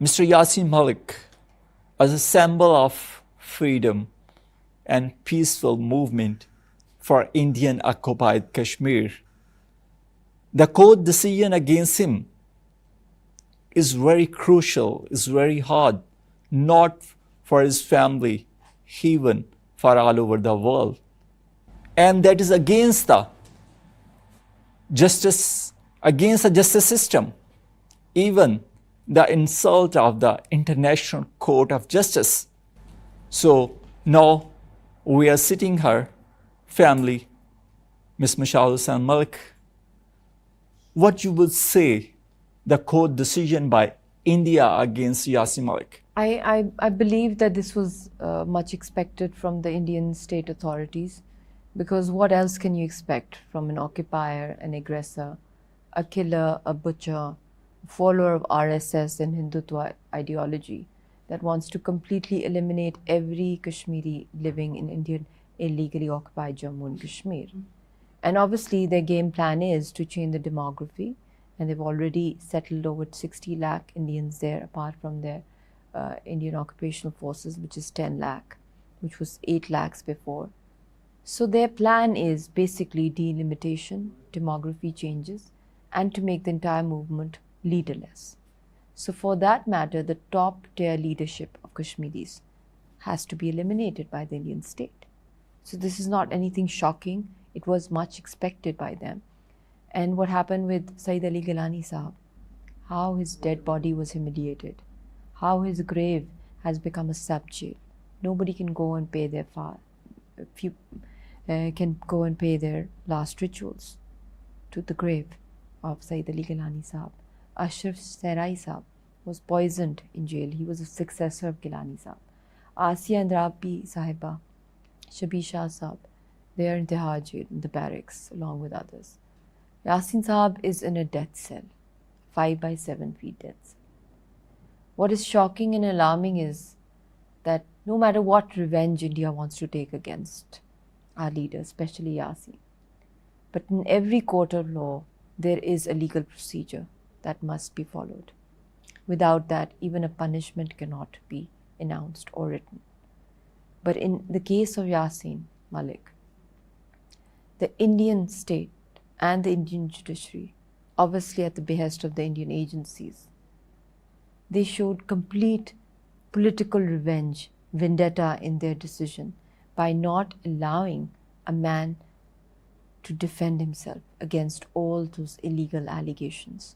Mr. Yasin Malik, as a symbol of freedom and peaceful movement for Indian occupied Kashmir, the court decision against him is very crucial, is very hard, not for his family, even for all over the world. And that is against the justice, against the justice system, even the insult of the International Court of Justice. So now we are sitting her family, Ms. Mashal Hussain Malik. What you would say the court decision by India against Yasin Malik? I believe that this was much expected from the Indian state authorities, because what else can you expect from an occupier, an aggressor, a killer, a butcher, follower of RSS and Hindutva ideology that wants to completely eliminate every Kashmiri living in Indian illegally occupied Jammu and Kashmir. And obviously their game plan is to change the demography, and they've already settled over 60 lakh Indians there, apart from their Indian occupational forces, which is 10 lakh, which was 8 lakhs before. So their plan is basically delimitation, demography changes, and to make the entire movement leaderless. So for that matter, the top tier leadership of Kashmiris has to be eliminated by the Indian state. So this is not anything shocking. It was much expected by them. And what happened with Sayyid Ali Gilani Sahab, how his dead body was humiliated, how his grave has become a sub-jail. Nobody can go and pay their can go and pay their last rituals to the grave of Sayyid Ali Gilani Sahab. Ashraf Serai Sahab was poisoned in jail. He was a successor of Gilani Sahab. Asiya Andrabi Sahiba, Shabir Shah Sahab, they are in Tihar jail, in the barracks, along with others. Yasin Sahab is in a death cell, 5 by 7 feet death cell. What is shocking and alarming is that no matter what revenge India wants to take against our leaders, especially Yasin, but in every court of law, there is a legal procedure that must be followed. Without that, even a punishment cannot be announced or written. But in the case of Yasin Malik, the Indian state and the Indian judiciary, obviously at the behest of the Indian agencies, they showed complete political revenge, vendetta in their decision by not allowing a man to defend himself against all those illegal allegations,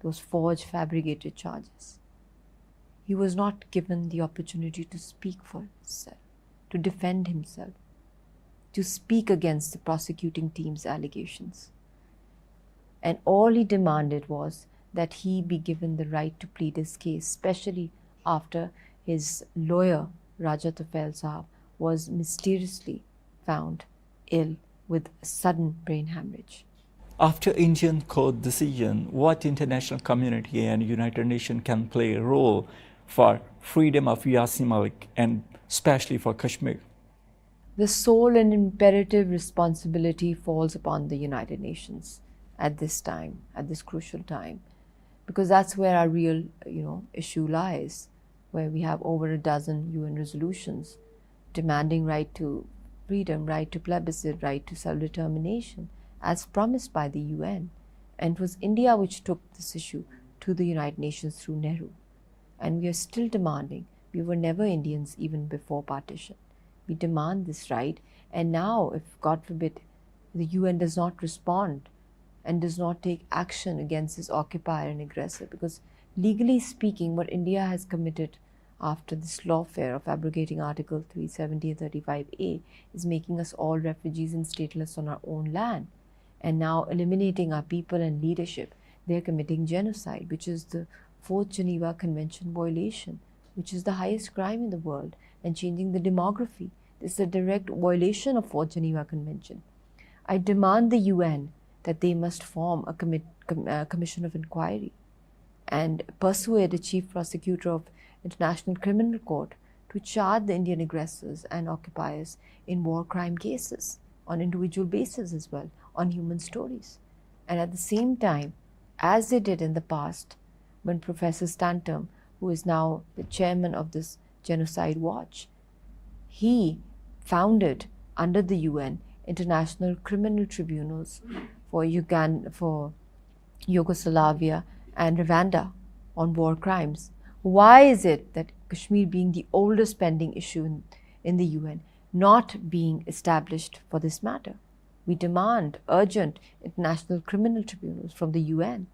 those forged, fabricated charges. He was not given the opportunity to speak for himself, to defend himself, to speak against the prosecuting team's allegations. And all he demanded was that he be given the right to plead his case, especially after his lawyer, Raja Tufail Sahab, was mysteriously found ill with a sudden brain hemorrhage. After Indian court decision, what international community and United Nations can play a role for freedom of Yasin Malik and especially for Kashmir? The sole and imperative responsibility falls upon the United Nations at this time, at this crucial time, because that's where our real, issue lies, where we have over a dozen UN resolutions demanding right to freedom, right to plebiscite, right to self-determination, as promised by the UN. And it was India which took this issue to the United Nations through Nehru. And we are still demanding. We were never Indians even before partition. We demand this right. And now, if God forbid, the UN does not respond and does not take action against this occupier and aggressor, because legally speaking, what India has committed after this lawfare of abrogating Article 370 and 35A is making us all refugees and stateless on our own land. And now eliminating our people and leadership, they're committing genocide, which is the 4th Geneva Convention violation, which is the highest crime in the world, and changing the demography. This is a direct violation of 4th Geneva Convention. I demand the UN that they must form a commission of inquiry and persuade a chief prosecutor of International Criminal Court to charge the Indian aggressors and occupiers in war crime cases on individual basis as well, on human stories. And at the same time, as they did in the past, when Professor Stanton who is now the chairman of this Genocide Watch. He founded under the UN international criminal tribunals for Yugoslavia and Rwanda on war crimes. Why is it that Kashmir, being the oldest pending issue in the UN, not being established for this matter? We demand urgent international criminal tribunals from the UN.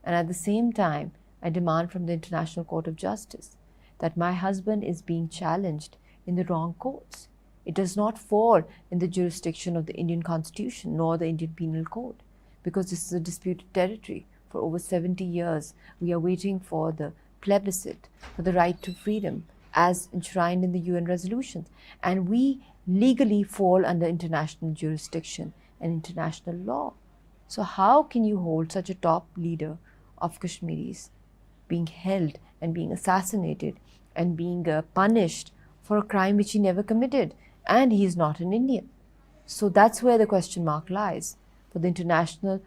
And at the same time, I demand from the International Court of Justice that my husband is being challenged in the wrong courts. It does not fall in the jurisdiction of the Indian Constitution nor the Indian Penal Code, because this is a disputed territory. For over 70 years, we are waiting for the plebiscite for the right to freedom as enshrined in the UN resolutions. And we legally fall under international jurisdiction and international law. So how can you hold such a top leader of Kashmiris being held and being assassinated and being punished for a crime which he never committed? And he is not an Indian. So that's where the question mark lies for the international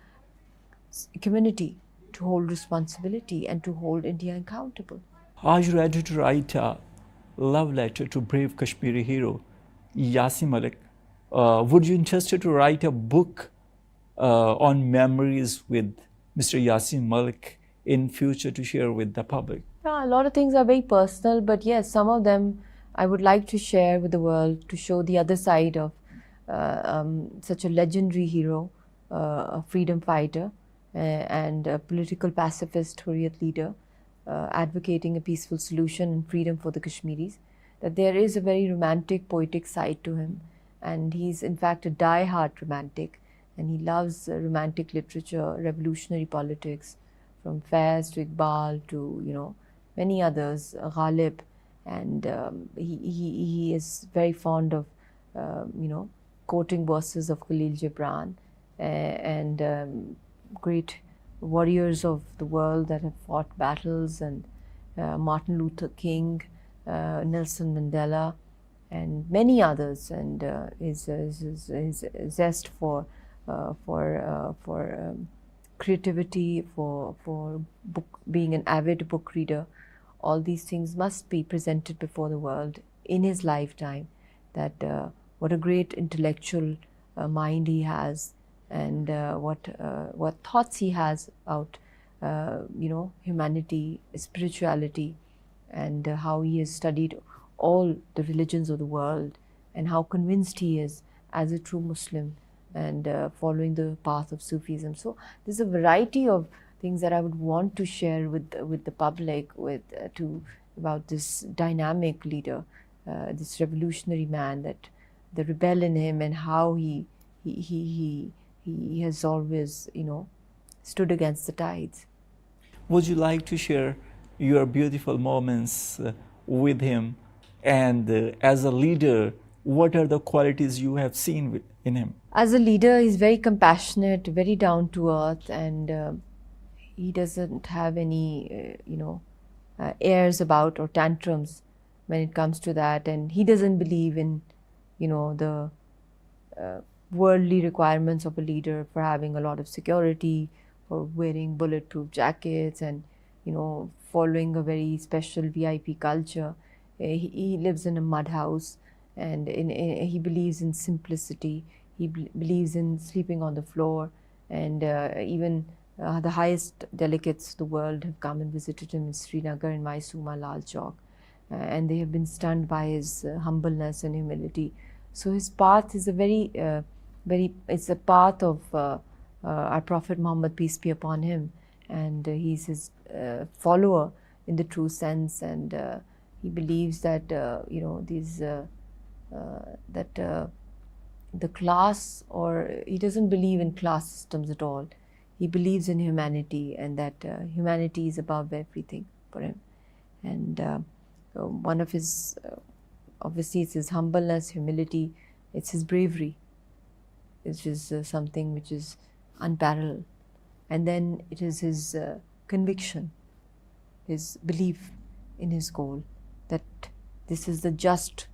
community to hold responsibility and to hold India accountable. Are you ready to write a love letter to brave Kashmiri hero Yasin Malik? Would you interested to write a book on memories with Mr. Yasin Malik in future to share with the public? Yeah, a lot of things are very personal, but yes, some of them I would like to share with the world to show the other side of such a legendary hero, a freedom fighter, and a political pacifist, Hurriyat leader, advocating a peaceful solution and freedom for the Kashmiris. That there is a very romantic, poetic side to him, and he's in fact a die-hard romantic, and he loves romantic literature, revolutionary politics, from Faiz to Iqbal to many others, Ghalib, and he is very fond of quoting verses of Khalil Gibran and great warriors of the world that have fought battles, and Martin Luther King, Nelson Mandela, and many others, and his zest for creativity, for being an avid book reader. All these things must be presented before the world in his lifetime, that what a great intellectual mind he has, and what thoughts he has about humanity, spirituality, and how he has studied all the religions of the world, and how convinced he is as a true Muslim and following the path of Sufism. So there's a variety of things that I would want to share with the public, about this dynamic leader, this revolutionary man, that the rebel in him, and how he has always stood against the tides. Would you like to share your beautiful moments with him? And as a leader, what are the qualities you have seen in him? As a leader, he's very compassionate, very down to earth, and he doesn't have any, airs about or tantrums when it comes to that. And he doesn't believe in, the worldly requirements of a leader for having a lot of security, for wearing bulletproof jackets, and, following a very special VIP culture. He lives in a mud house, and he believes in simplicity. He believes in sleeping on the floor, and even the highest delegates of the world have come and visited him in Srinagar, in Mysuma, Lal Chowk, and they have been stunned by his humbleness and humility. So his path is it's a path of our Prophet Muhammad, peace be upon him, and he's his follower in the true sense, and he believes that the class, or he doesn't believe in class systems at all. He believes in humanity, and that humanity is above everything for him. And one of his, obviously it's his humbleness, humility, it's his bravery, which is something which is unparalleled. And then it is his conviction, his belief in his goal, that this is the just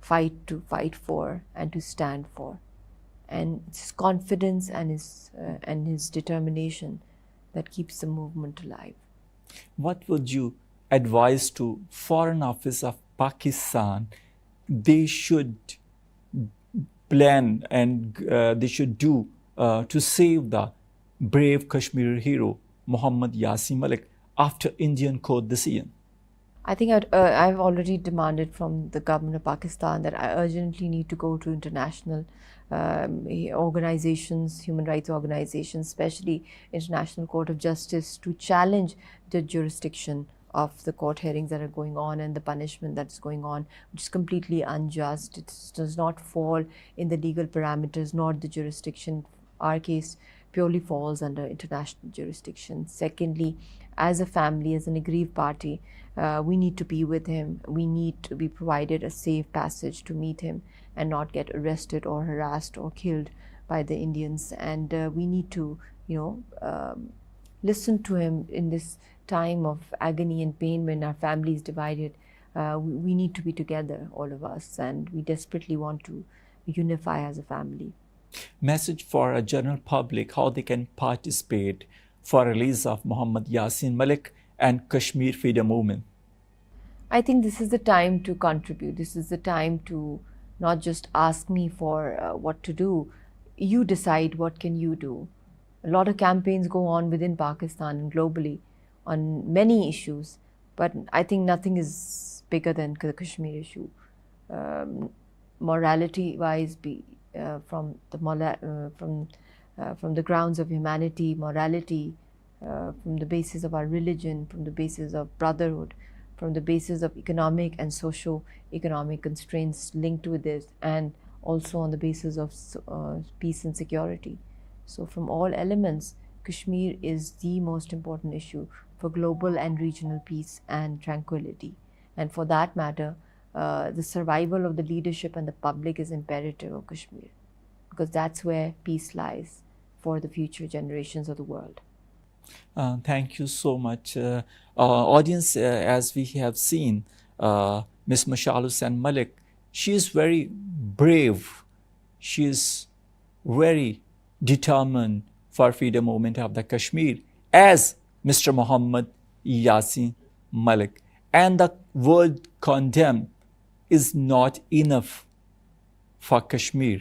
fight to fight for and to stand for. And it's his confidence and his determination that keeps the movement alive. What would you advice to Foreign Office of Pakistan, they should plan and they should do to save the brave Kashmiri hero Muhammad Yasin Malik after Indian court decision? I think I've already demanded from the government of Pakistan that I urgently need to go to international organizations, human rights organizations, especially International Court of Justice, to challenge the jurisdiction of the court hearings that are going on and the punishment that's going on, which is completely unjust. It does not fall in the legal parameters nor the jurisdiction. Our case purely falls under international jurisdiction. Secondly, as a family, as an aggrieved party, we need to be with him. We need to be provided a safe passage to meet him and not get arrested or harassed or killed by the Indians. And we need to, listen to him in this time of agony and pain when our family is divided. We need to be together, all of us, and we desperately want to unify as a family. Message for a general public, how they can participate for release of Muhammad Yasin Malik and Kashmir Freedom Movement? I think this is the time to contribute. This is the time to not just ask me for what to do. You decide what can you do. A lot of campaigns go on within Pakistan and globally on many issues, but I think nothing is bigger than the Kashmir issue. Morality-wise, from the grounds of humanity, morality, from the basis of our religion, from the basis of brotherhood, from the basis of economic and socio-economic constraints linked with this, and also on the basis of peace and security. So from all elements, Kashmir is the most important issue for global and regional peace and tranquility. And for that matter, the survival of the leadership and the public is imperative of Kashmir, because that's where peace lies for the future generations of the world. Thank you so much. Audience, as we have seen, Ms. Mashal Hussain Malik, she is very brave. She is very determined for freedom movement of the Kashmir, as Mr. Muhammad Yasin Malik. And the word condemn is not enough for Kashmir.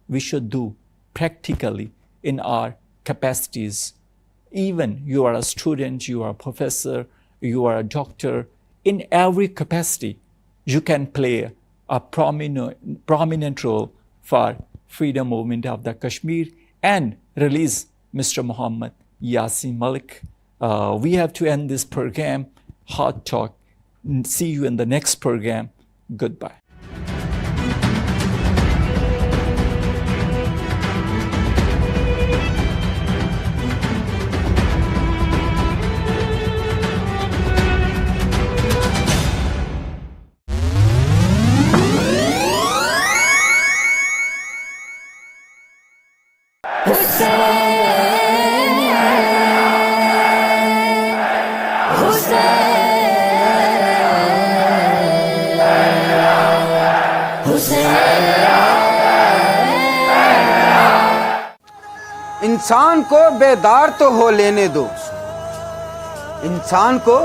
We should do practically in our capacities. Even you are a student, you are a professor, you are a doctor, in every capacity you can play a prominent role for freedom movement of the Kashmir and release Mr. Muhammad Yasin Malik. We have to end this program, Hot Talk. See you in the next program. Goodbye. इंसान को बेदार तो हो लेने दो, इंसान को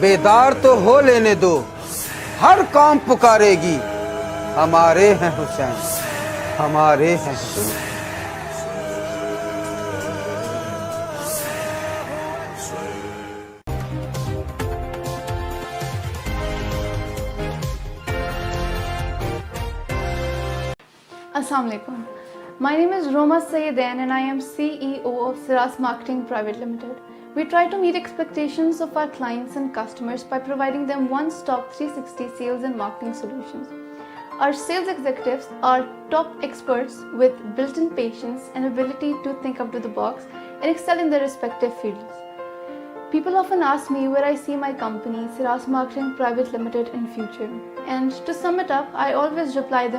बेदार तो हो लेने दो, हर कौम पुकारेगी हमारे हैं हुसैन, हमारे हैं Hussain. Assalamu alaikum. My name is Roma Sayyidain and I am CEO of Siras Marketing Private Limited. We try to meet expectations of our clients and customers by providing them one-stop 360 sales and marketing solutions. Our sales executives are top experts with built-in patience and ability to think out of the box and excel in their respective fields. People often ask me where I see my company, Siras Marketing Private Limited, in future. And to sum it up, I always reply them